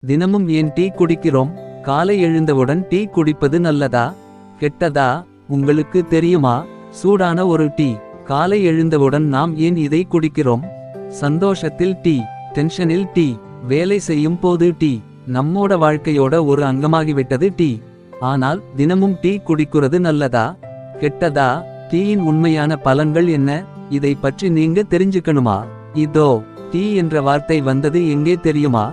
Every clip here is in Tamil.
தினமும் ஏன் டீ குடிக்கிறோம்? காலை எழுந்தவுடன் டீ குடிப்பது நல்லதா கெட்டதா? உங்களுக்கு தெரியுமா? சூடான ஒரு டீ. காலை எழுந்தவுடன் நாம் ஏன் இதை குடிக்கிறோம்? சந்தோஷத்தில் டீ, டென்ஷனில் டீ, வேலை செய்யும் போது டீ. நம்மோட வாழ்க்கையோட ஒரு அங்கமாகிவிட்டது டீ. ஆனால் தினமும் டீ குடிக்கிறது நல்லதா கெட்டதா? டீயின் உண்மையான பலன்கள் என்ன? இதை பற்றி நீங்க தெரிஞ்சுக்கணுமா? இதோ, டீ என்ற வார்த்தை வந்தது எங்கே தெரியுமா?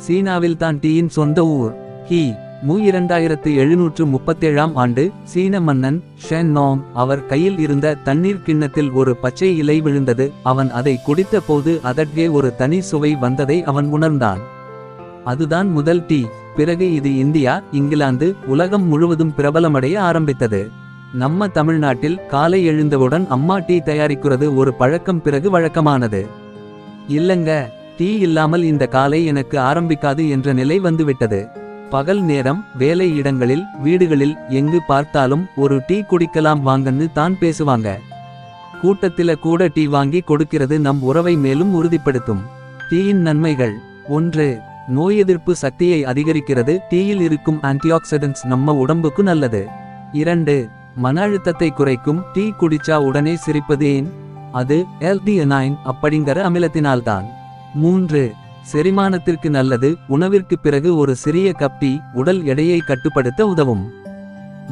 சீனாவில் தான் டீயின் சொந்த ஊர். ஹி மு 2737ஆம் ஆண்டு சீன மன்னன் ஷென் நோங் அவர் கையில் இருந்த தண்ணீர் கிண்ணத்தில் ஒரு பச்சை இலை விழுந்தது. அவன் அதை குடித்த போது அதற்கே ஒரு தனி சுவை வந்ததை அவன் உணர்ந்தான். அதுதான் முதல் டீ. பிறகு இது இந்தியா, இங்கிலாந்து, உலகம் முழுவதும் பிரபலமடைய ஆரம்பித்தது. நம்ம தமிழ்நாட்டில் காலை எழுந்தவுடன் அம்மா டீ தயாரிக்கிறது ஒரு பழக்கம் பிறகு வழக்கமானது. இல்லங்க, டீ இல்லாமல் இந்த காலை எனக்கு ஆரம்பிக்காது என்ற நிலை வந்துவிட்டது. பகல் நேரம், வேலை இடங்களில், வீடுகளில் எங்கு பார்த்தாலும் ஒரு டீ குடிக்கலாம் வாங்கன்னு தான் பேசுவாங்க. கூட்டத்தில கூட டீ வாங்கி கொடுக்கிறது நம் உறவை மேலும் உறுதிப்படுத்தும். டீயின் நன்மைகள்: 1. நோய் எதிர்ப்பு சக்தியை அதிகரிக்கிறது. டீயில் இருக்கும் ஆன்டிஆக்சிடன்ட்ஸ் நம்ம உடம்புக்கு நல்லது. 2. மன அழுத்தத்தை குறைக்கும். டீ குடிச்சா உடனே சிரிப்பது ஏன்? அது L-theanine அப்படிங்கிற அமிலத்தினால்தான். 3. செரிமானத்திற்கு நல்லது. உணவிற்கு பிறகு ஒரு சிறிய கப் டீ உடல் எடையை கட்டுப்படுத்த உதவும்.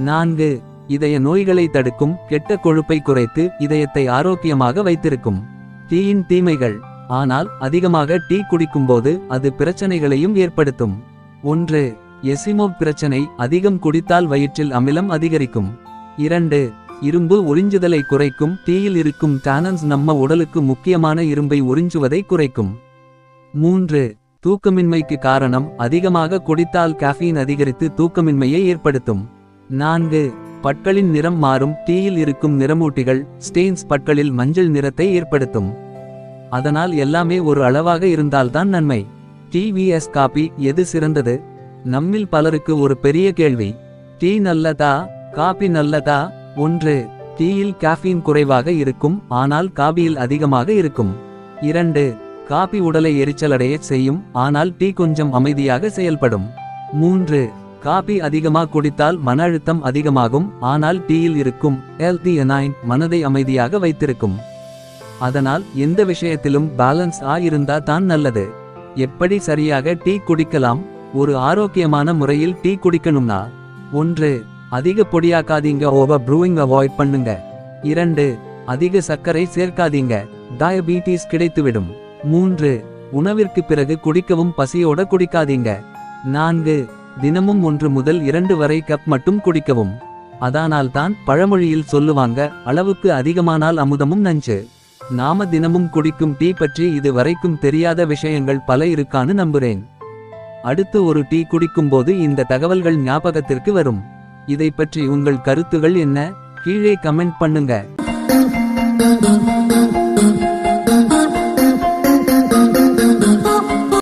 4. இதய நோய்களை தடுக்கும். கெட்ட கொழுப்பை குறைத்து இதயத்தை ஆரோக்கியமாக வைத்திருக்கும். டீயின் தீமைகள்: ஆனால் அதிகமாக டீ குடிக்கும்போது அது பிரச்சனைகளையும் ஏற்படுத்தும். 1. எசிமோவ் பிரச்சனை. அதிகம் குடித்தால் வயிற்றில் அமிலம் அதிகரிக்கும். 2. இரும்பு உறிஞ்சுதலை குறைக்கும். டீயில் இருக்கும் டானன்ஸ் நம்ம உடலுக்கு முக்கியமான இரும்பை உறிஞ்சுவதை குறைக்கும். 3. தூக்கமின்மைக்கு காரணம். அதிகமாக குடித்தால் காஃபீன் அதிகரித்து தூக்கமின்மையை ஏற்படுத்தும். 4. பற்களின் நிறம் மாறும். டீயில் இருக்கும் நிறமூட்டிகள் ஸ்டெயின்ஸ் பற்களில் மஞ்சள் நிறத்தை ஏற்படுத்தும். அதனால் எல்லாமே ஒரு அளவாக இருந்தால்தான் நன்மை. டீ vs காபி, எது சிறந்தது? நம்மில் பலருக்கு ஒரு பெரிய கேள்வி. டீ நல்லதா காபி நல்லதா? 1. டீயில் காஃபீன் குறைவாக இருக்கும், ஆனால் காபியில் அதிகமாக இருக்கும். 2. காபி உடலை எரிச்சலடைய செய்யும், ஆனால் டீ கொஞ்சம் அமைதியாக செயல்படும். 3. காபி அதிகமா குடித்தால் மன அழுத்தம் அதிகமாகும், ஆனால் டீயில் இருக்கும் L-theanine மனதை அமைதியாக வைத்திருக்கும். அதனால் எந்த விஷயத்திலும் பேலன்ஸ் இருந்தா தான் நல்லது. எப்படி சரியாக டீ குடிக்கலாம்? ஒரு ஆரோக்கியமான முறையில் டீ குடிக்கணும்னா: 1. அதிக பொடியாக்காதீங்க. ஓவர் ப்ரூவிங் அவாய்ட் பண்ணுங்க. 2. அதிக சர்க்கரை சேர்க்காதீங்க, டயபீட்டிஸ் கிடைத்துவிடும். 3. உணவிற்கு பிறகு குடிக்கவும், பசியோட குடிக்காதீங்க. 4. தினமும் 1 முதல் 2 வரை கப் மட்டும் குடிக்கவும். அதனால்தான் பழமொழியில் சொல்லுவாங்க, அளவுக்கு அதிகமானால் அமுதமும் நஞ்சு. நாம தினமும் குடிக்கும் டீ பற்றி இது வரைக்கும் தெரியாத விஷயங்கள் பல இருக்கான்னு நம்புறேன். அடுத்து ஒரு டீ குடிக்கும்போது இந்த தகவல்கள் ஞாபகத்திற்கு வரும். இதை பற்றி உங்கள் கருத்துகள் என்ன? கீழே கமெண்ட் பண்ணுங்க.